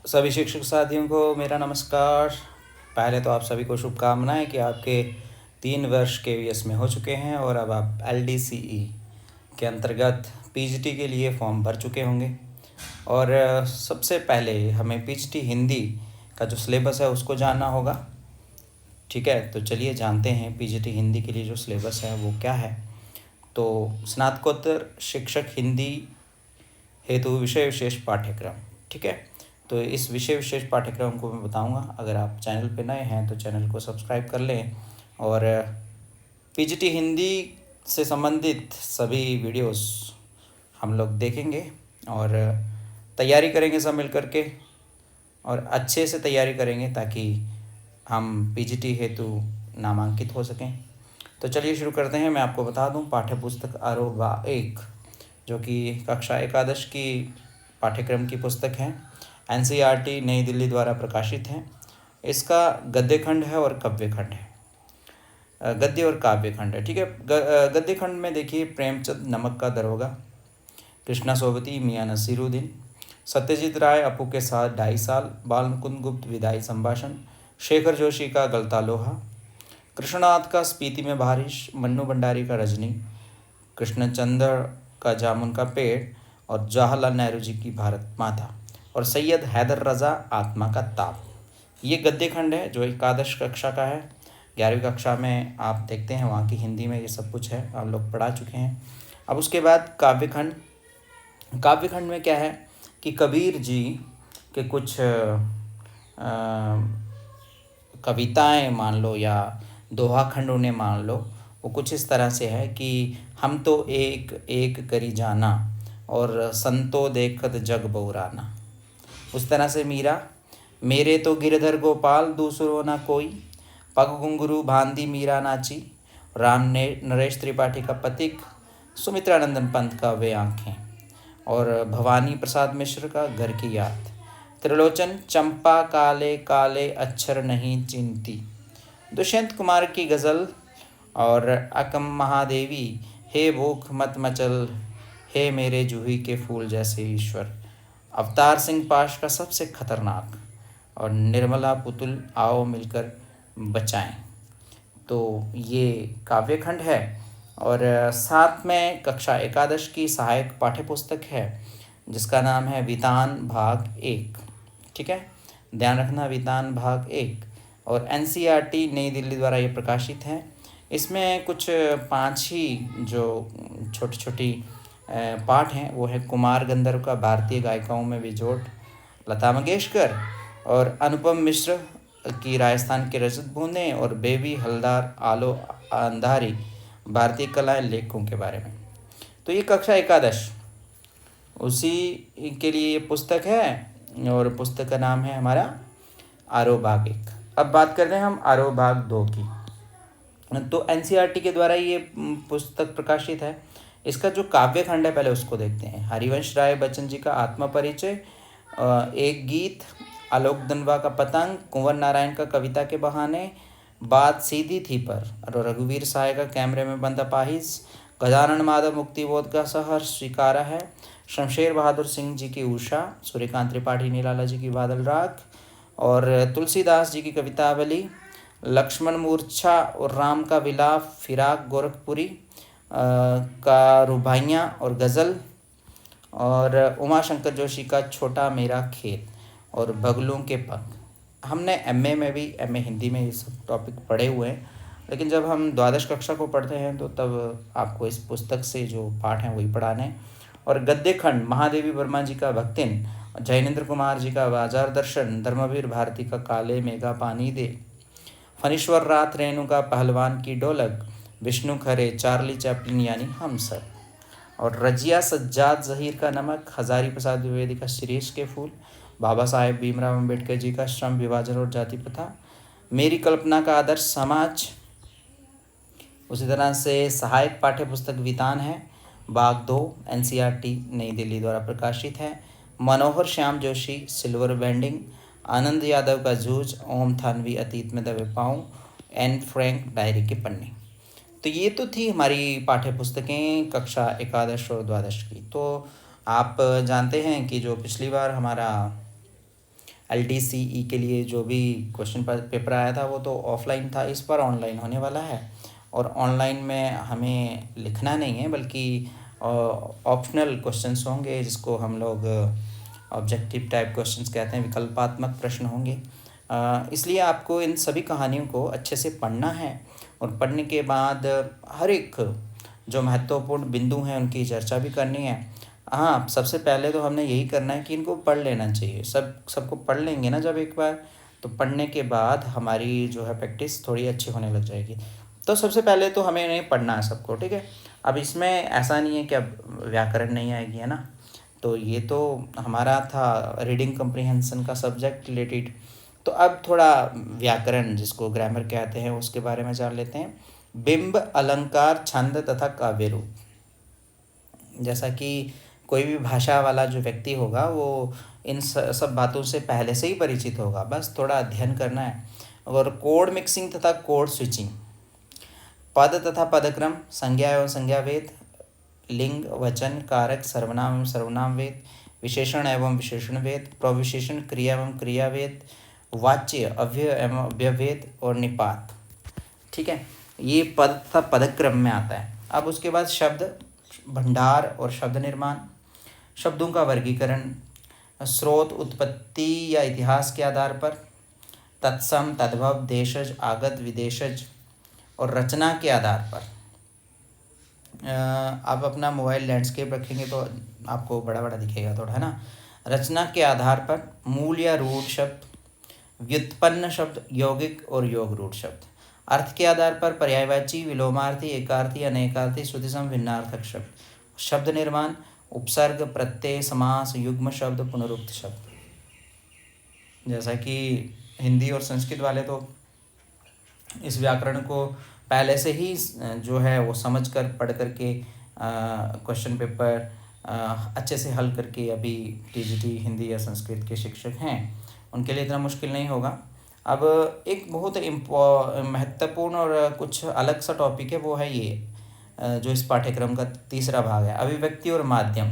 सभी शिक्षक साथियों को मेरा नमस्कार। पहले तो आप सभी को शुभकामनाएं कि आपके 3 वर्ष KVS में हो चुके हैं और अब आप LDCE के अंतर्गत PGT के लिए फॉर्म भर चुके होंगे। और सबसे पहले हमें PGT हिंदी का जो सिलेबस है उसको जानना होगा। ठीक है, तो चलिए जानते हैं PGT हिंदी के लिए जो सिलेबस है वो क्या है। तो स्नातकोत्तर शिक्षक हिंदी हेतु विषय विशेष पाठ्यक्रम। ठीक है, तो इस विषय विशेष पाठ्यक्रम को मैं बताऊंगा। अगर आप चैनल पर नए हैं तो चैनल को सब्सक्राइब कर लें और PGT हिंदी से संबंधित सभी वीडियोस हम लोग देखेंगे और तैयारी करेंगे सब मिल कर के, और अच्छे से तैयारी करेंगे ताकि हम PGT हेतु नामांकित हो सकें। तो चलिए शुरू करते हैं। मैं आपको बता दूं, पाठ्य पुस्तक आरोह 1 जो कि कक्षा एकादश की पाठ्यक्रम की पुस्तक है, NCERT नई दिल्ली द्वारा प्रकाशित है। इसका गद्य खंड है और काव्य खंड है। गद्य और काव्य खंड है। ठीक है, गद्य खंड में देखिए, प्रेमचंद नमक का दरोगा, कृष्णा सोबती मियाँ नसीरुद्दीन, सत्यजीत राय अपू के साथ 2.5 साल, बाल मुकुंद गुप्त विदाई संभाषण, शेखर जोशी का गलता लोहा, कृष्णनाथ का स्पीति में बारिश, मन्नू भंडारी का रजनी, कृष्णचंद्र का जामुन का पेड़ और जवाहरलाल नेहरू जी की भारत माता, और सैयद हैदर रज़ा आत्मा का ताप। ये गद्य खंड है जो एकादश कक्षा का है। 11वीं कक्षा में आप देखते हैं वहाँ की हिंदी में ये सब कुछ है, आप लोग पढ़ा चुके हैं। अब उसके बाद काव्य खंड। काव्य खंड में क्या है कि कबीर जी के कुछ कविताएं मान लो या दोहा खंड उन्हें मान लो, वो कुछ इस तरह से है कि हम तो एक एक करी जाना और संतो देखत जग बहुराना। उस तरह से मीरा, मेरे तो गिरधर गोपाल दूसरो ना कोई, पग घुंघरू भांदी मीरा नाची, राम ने नरेश त्रिपाठी का पथिक, सुमित्रानंदन पंत का वे आँखें, और भवानी प्रसाद मिश्र का घर की याद, त्रिलोचन चंपा काले काले अक्षर नहीं चिंती, दुष्यंत कुमार की गज़ल, और अकम महादेवी, हे भूख मत मचल, हे मेरे जूही के फूल जैसे ईश्वर, अवतार सिंह पाश का सबसे खतरनाक, और निर्मला पुतुल आओ मिलकर बचाएं। तो ये काव्य खंड है। और साथ में कक्षा एकादश की सहायक पाठ्यपुस्तक है जिसका नाम है वितान भाग 1। ठीक है, ध्यान रखना, वितान भाग 1, और NCERT नई दिल्ली द्वारा ये प्रकाशित है। इसमें कुछ 5 ही जो छोटी छोटी पाठ हैं वो है कुमार गंधर्व का भारतीय गायिकाओं में बेजोड़, लता मंगेशकर और अनुपम मिश्र की राजस्थान के रजत बूंदें, और बेबी हलदार आलो अंधारी भारतीय कलाएं लेखकों के बारे में। तो ये कक्षा एकादश उसी के लिए ये पुस्तक है, और पुस्तक का नाम है हमारा आरोह भाग 1। अब बात करते हैं हम आरोह भाग 2 की। तो NCERT के द्वारा ये पुस्तक प्रकाशित है। इसका जो काव्य खंड है पहले उसको देखते हैं। हरिवंश राय बच्चन जी का आत्मपरिचय, एक गीत, आलोक दनवा का पतंग, कुंवर नारायण का कविता के बहाने, बात सीधी थी पर, और रघुवीर साय का कैमरे में बंद अपाहिज, गजानन माधव मुक्तिबोध का सहर्ष स्वीकारा है, शमशेर बहादुर सिंह जी की उषा, सूर्यकांत त्रिपाठी निराला जी की बादल राग, और तुलसीदास जी की कवितावली, लक्ष्मण मूर्छा और राम का विलाप, फिराक गोरखपुरी का रुबाइयाँ और गज़ल, और उमा शंकर जोशी का छोटा मेरा खेत, और बगलों के पंख। हमने MA में भी, MA हिंदी में ये सब टॉपिक पढ़े हुए हैं, लेकिन जब हम द्वादश कक्षा को पढ़ते हैं तो तब आपको इस पुस्तक से जो पाठ हैं वही पढ़ाने हैं। और गद्य खंड, महादेवी वर्मा जी का भक्तिन, जैनेन्द्र कुमार जी का बाजार दर्शन, धर्मवीर भारती का काले मेघा पानी दे, फणीश्वर रात रेणु का पहलवान की ढोलक, विष्णु खरे चार्ली चैपलिन यानी हम सब, और रजिया सज्जाद जहीर का नमक, हजारी प्रसाद द्विवेदी का शिरीष के फूल, बाबा साहेब भीमराव अम्बेडकर जी का श्रम विभाजन और जाति प्रथा, मेरी कल्पना का आदर्श समाज। उसी तरह से सहायक पाठ्य पुस्तक वितान है, भाग 2, NCERT नई दिल्ली द्वारा प्रकाशित है। मनोहर श्याम जोशी सिल्वर बैंडिंग, आनंद यादव का जूझ, ओम थानवी अतीत में दबे पाऊँ, एन फ्रैंक डायरी के पन्ने। तो ये तो थी हमारी पाठ्य पुस्तकें कक्षा एकादश और द्वादश की। तो आप जानते हैं कि जो पिछली बार हमारा LDCE के लिए जो भी क्वेश्चन पेपर आया था वो तो ऑफलाइन था, इस पर ऑनलाइन होने वाला है। और ऑनलाइन में हमें लिखना नहीं है बल्कि ऑप्शनल क्वेश्चंस होंगे, जिसको हम लोग ऑब्जेक्टिव टाइप क्वेश्चंस कहते हैं, विकल्पात्मक प्रश्न होंगे। इसलिए आपको इन सभी कहानियों को अच्छे से पढ़ना है और पढ़ने के बाद हर एक जो महत्वपूर्ण बिंदु हैं उनकी चर्चा भी करनी है। हाँ, सबसे पहले तो हमने यही करना है कि इनको पढ़ लेना चाहिए। सबको पढ़ लेंगे ना जब एक बार, तो पढ़ने के बाद हमारी जो है प्रैक्टिस थोड़ी अच्छी होने लग जाएगी। तो सबसे पहले तो हमें नहीं पढ़ना है सबको, ठीक है। अब इसमें ऐसा नहीं है कि अब व्याकरण नहीं आएगी, है ना। तो ये तो हमारा था रीडिंग कम्प्रीहेंशन का सब्जेक्ट रिलेटेड। तो अब थोड़ा व्याकरण, जिसको ग्रामर कहते हैं, उसके बारे में जान लेते हैं। बिंब, अलंकार, छंद तथा काव्य रूप। जैसा कि कोई भी भाषा वाला जो व्यक्ति होगा वो इन सब बातों से पहले से ही परिचित होगा, बस थोड़ा अध्ययन करना है। और कोड मिक्सिंग तथा कोड स्विचिंग, पद तथा पदक्रम, संज्ञा एवं संज्ञा भेद, लिंग, वचन, कारक, सर्वनाम एवं सर्वनाम भेद, विशेषण एवं विशेषण भेद, प्रविशेषण, क्रिया एवं क्रिया भेद, वाच्य, अव्यय एवं अव्यय भेद और निपात। ठीक है, ये पद तथा पदक्रम में आता है। अब उसके बाद शब्द भंडार और शब्द निर्माण, शब्दों का वर्गीकरण, स्रोत, उत्पत्ति या इतिहास के आधार पर, तत्सम, तद्भव, देशज, आगत, विदेशज और रचना के आधार पर। आप अपना मोबाइल लैंडस्केप रखेंगे तो आपको बड़ा बड़ा दिखेगा थोड़ा, है ना। रचना के आधार पर मूल या रूढ़ शब्द, व्युत्पन्न शब्द, यौगिक और योग रूढ़ शब्द। अर्थ के आधार पर पर्यायवाची, विलोमार्थी, एकार्थी, अनेकार्थी, श्रुतिसम, भिन्नार्थक शब्द। शब्द निर्माण, उपसर्ग, प्रत्यय, समास, युग्म शब्द, पुनरुक्त शब्द। जैसा कि हिंदी और संस्कृत वाले तो इस व्याकरण को पहले से ही जो है वो समझ कर पढ़ करके क्वेश्चन पेपर अच्छे से हल करके अभी टीजीटी हिंदी या संस्कृत के शिक्षक हैं, उनके लिए इतना मुश्किल नहीं होगा। अब एक बहुत महत्वपूर्ण और कुछ अलग सा टॉपिक है, वो है ये जो इस पाठ्यक्रम का तीसरा भाग है, अभिव्यक्ति और माध्यम।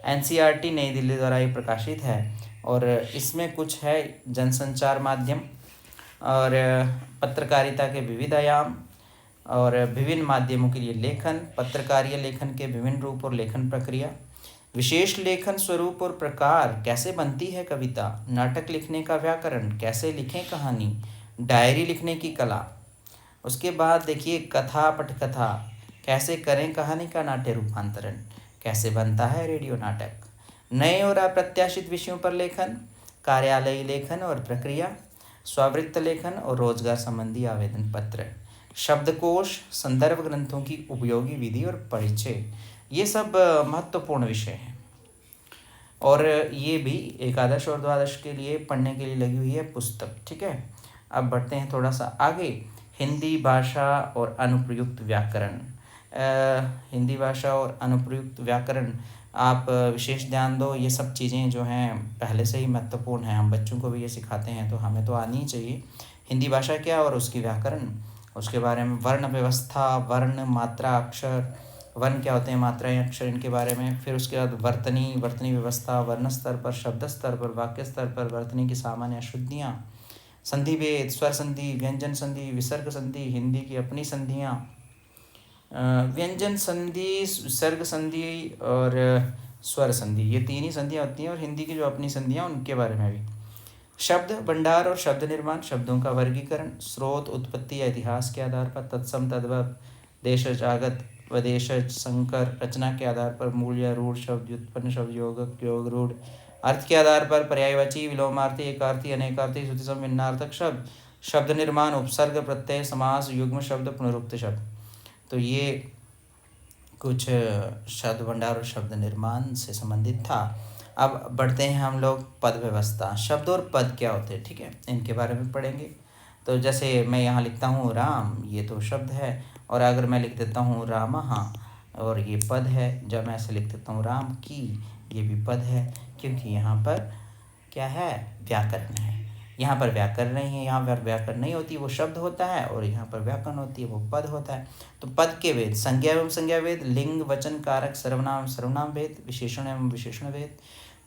एनसीईआरटी नई दिल्ली द्वारा ये प्रकाशित है और इसमें कुछ है जनसंचार माध्यम और पत्रकारिता के विविध आयाम और विभिन्न माध्यमों के लिए लेखन, पत्रकारीय लेखन के विभिन्न रूप और लेखन प्रक्रिया, विशेष लेखन स्वरूप और प्रकार, कैसे बनती है कविता, नाटक लिखने का व्याकरण, कैसे लिखें कहानी, डायरी लिखने की कला। उसके बाद देखिए कथा पटकथा, कैसे करें कहानी का नाट्य रूपांतरण, कैसे बनता है रेडियो नाटक, नए और अप्रत्याशित विषयों पर लेखन, कार्यालयी लेखन और प्रक्रिया, स्वावृत्त लेखन और रोजगार संबंधी आवेदन पत्र, शब्दकोश, संदर्भ ग्रंथों की उपयोगी विधि और परिचय। ये सब महत्वपूर्ण विषय हैं और ये भी एकादश और द्वादश के लिए पढ़ने के लिए लगी हुई है पुस्तक। ठीक है, अब बढ़ते हैं थोड़ा सा आगे। हिंदी भाषा और अनुप्रयुक्त व्याकरण। हिंदी भाषा और अनुप्रयुक्त व्याकरण आप विशेष ध्यान दो। ये सब चीज़ें जो हैं पहले से ही महत्वपूर्ण हैं, हम बच्चों को भी ये सिखाते हैं, तो हमें तो आनी ही चाहिए। हिंदी भाषा क्या और उसकी व्याकरण, उसके बारे में वर्ण व्यवस्था, वर्ण, मात्रा, अक्षर, वर्ण क्या होते हैं, मात्राएं, अक्षर, इनके बारे में। फिर उसके बाद वर्तनी व्यवस्था, वर्ण स्तर पर, शब्द स्तर पर, वाक्य स्तर पर वर्तनी की सामान्य अशुद्धियाँ, संधि भेद, स्वर संधि, व्यंजन संधि, विसर्ग संधि, हिंदी की अपनी संधियाँ, व्यंजन संधि, विसर्ग संधि और स्वर संधि, ये तीन ही संधियाँ होती हैं, और हिंदी की जो अपनी संधियाँ उनके बारे में भी। शब्द भंडार और शब्द निर्माण, शब्दों का वर्गीकरण, स्रोत, उत्पत्ति या इतिहास के आधार पर, तत्सम, तद्भव, देशज, आगत, वदेशज, संकर, रचना के आधार पर मूल या रूढ़ शब्द, व्युत्पन्न शब्द, योगक, योग रूढ़, अर्थ के आधार पर पर्यायवाची, विलोमार्थी, एकार्थी, अनेकार्थी, श्रुतिसम, भिन्नार्थक शब्द, शब्द निर्माण, उपसर्ग, प्रत्यय, समास, युग्म शब्द, पुनरुक्त शब्द। तो ये कुछ शब्द भंडार और शब्द निर्माण से संबंधित था। अब बढ़ते हैं हम लोग पद व्यवस्था। शब्द और पद क्या होते हैं, ठीक है, इनके बारे में पढ़ेंगे। तो जैसे मैं यहाँ लिखता हूँ राम, ये तो शब्द है, और अगर मैं लिख देता हूँ रामः, और ये पद है। जब मैं ऐसे लिख देता हूँ राम की, ये भी पद है, क्योंकि यहाँ पर क्या है, व्याकरण है। यहाँ पर व्याकरण नहीं है, यहाँ पर व्याकरण नहीं होती, वो शब्द होता है, और यहाँ पर व्याकरण होती है, वो पद होता है। तो पद के भेद, संज्ञा एवं संज्ञा भेद, लिंग, वचन, कारक, सर्वनाम, सर्वनाम भेद, विशेषण एवं विशेषण भेद,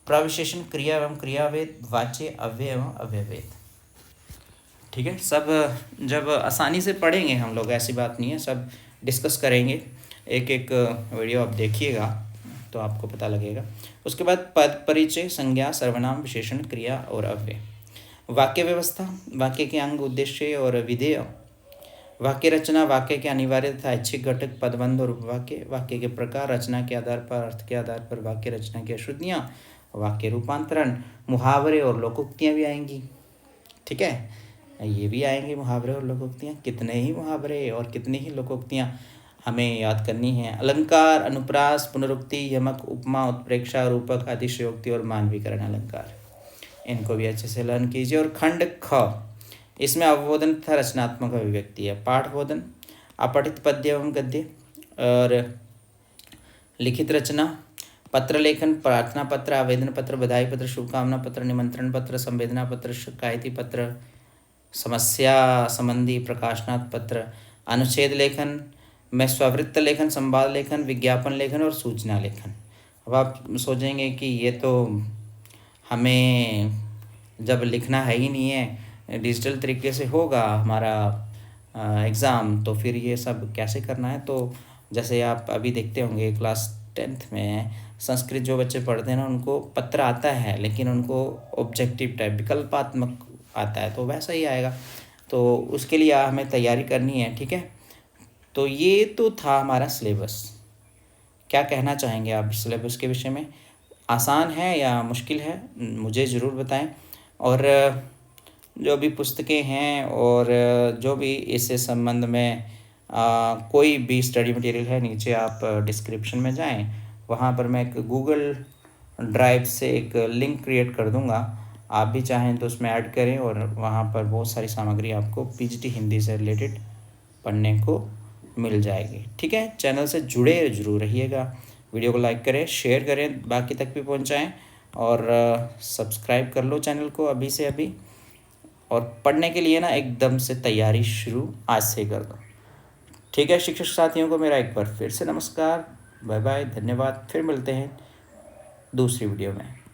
प्रविशेषण, क्रिया एवं क्रियावेद, वाच्य, अव्यय एवं अव्ययवेद। ठीक है, सब जब आसानी से पढ़ेंगे हम लोग, ऐसी बात नहीं है, सब डिस्कस करेंगे। एक एक वीडियो आप देखिएगा तो आपको पता लगेगा। उसके बाद पद, परिचय, संज्ञा, सर्वनाम, विशेषण, क्रिया और अव्यय। वाक्य व्यवस्था, वाक्य के अंग, उद्देश्य और विधेय। वाक्य रचना, वाक्य के अनिवार्य तथा ऐच्छिक घटक, पदबंध और उपवाक्य। वाक्य के प्रकार, रचना के आधार पर, अर्थ के आधार पर वाक्य रचना की अशुद्धियाँ, वाक्य रूपांतरण, मुहावरे और लोकोक्तियाँ भी आएंगी। ठीक है, ये भी आएंगे मुहावरे और लोकोक्तियाँ। कितने ही मुहावरे और कितनी ही लोकोक्तियाँ हमें याद करनी है। अलंकार, अनुप्रास, पुनरुक्ति, यमक, उपमा, उत्प्रेक्षा, रूपक, अतिशयोक्ति और मानवीकरण अलंकार, इनको भी अच्छे से लर्न कीजिए। और खंड ख, इसमें अवबोधन तथा रचनात्मक अभिव्यक्ति है। पाठबोधन, अपठित पद्य एवं गद्य और लिखित रचना, पत्र लेखन, प्रार्थना पत्र, आवेदन पत्र, बधाई पत्र, शुभकामना पत्र, निमंत्रण पत्र, संवेदना पत्र, शिकायती पत्र, समस्या संबंधी प्रकाशनात्मक पत्र, अनुच्छेद लेखन में स्ववृत्त लेखन, संवाद लेखन, विज्ञापन लेखन और सूचना लेखन। अब आप सोचेंगे कि ये तो हमें जब लिखना है ही नहीं है, डिजिटल तरीके से होगा हमारा एग्ज़ाम, तो फिर ये सब कैसे करना है। तो जैसे आप अभी देखते होंगे क्लास 10th में संस्कृत जो बच्चे पढ़ते हैं ना, उनको पत्र आता है लेकिन उनको ऑब्जेक्टिव टाइप, विकल्पात्मक आता है, तो वैसा ही आएगा। तो उसके लिए हमें तैयारी करनी है। ठीक है, तो ये तो था हमारा सिलेबस। क्या कहना चाहेंगे आप सिलेबस के विषय में? आसान है या मुश्किल है, मुझे ज़रूर बताएं। और जो भी पुस्तकें हैं और जो भी इससे संबंध में कोई भी स्टडी मटेरियल है, नीचे आप डिस्क्रिप्शन में जाएं, वहाँ पर मैं एक गूगल ड्राइव से एक लिंक क्रिएट कर दूँगा। आप भी चाहें तो उसमें ऐड करें और वहाँ पर बहुत सारी सामग्री आपको पीजीटी हिंदी से रिलेटेड पढ़ने को मिल जाएगी। ठीक है, चैनल से जुड़े जरूर रहिएगा। वीडियो को लाइक करें, शेयर करें, बाकी तक भी पहुंचाएं और सब्सक्राइब कर लो चैनल को अभी से अभी। और पढ़ने के लिए ना एकदम से तैयारी शुरू आज से कर दो। ठीक है, शिक्षक साथियों को मेरा एक बार फिर से नमस्कार, बाय बाय, धन्यवाद। फिर मिलते हैं दूसरी वीडियो में।